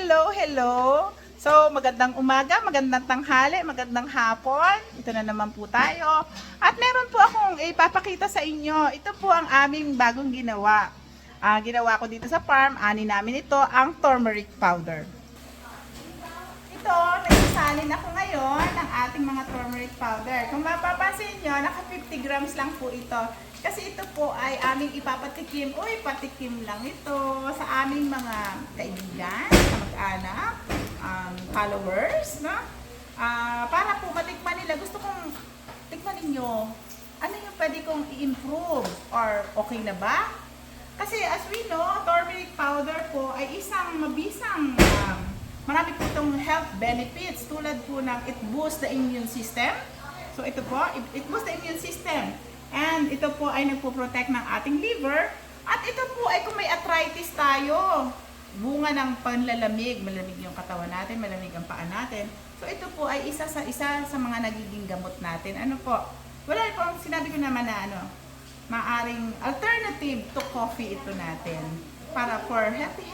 Hello, hello! So, magandang umaga, magandang tanghali, magandang hapon. Ito na naman po tayo. At meron po akong ipapakita sa inyo. Ito po ang aming bagong ginawa. Ginawa ko dito sa farm, ani namin ito, ang turmeric powder. Ito, nagsasalin ako ngayon ng ating mga turmeric powder. Kung mapapansin nyo, naka 50 grams lang po ito. Kasi ito po ay aming ipapatikim. Uy, patikim lang ito sa aming mga kaibigan, kamag-anak, followers, no? Para po matikman nila. Gusto kong tikman ninyo. Ano yung pwede kong i-improve? Or okay na ba? Kasi as we know, turmeric powder po ay isang mabisang marami po itong health benefits tulad po ng it boosts the immune system. So ito po, it boosts the immune system. And ito po ay nagpo-protect ng ating liver. At ito po ay kung may arthritis tayo, bunga ng panlalamig, malamig yung katawan natin, malamig ang paa natin. So ito po ay isa sa mga nagiging gamot natin. Ano po? Wala po, sinabi ko naman na maaring alternative to coffee ito natin. Para for healthy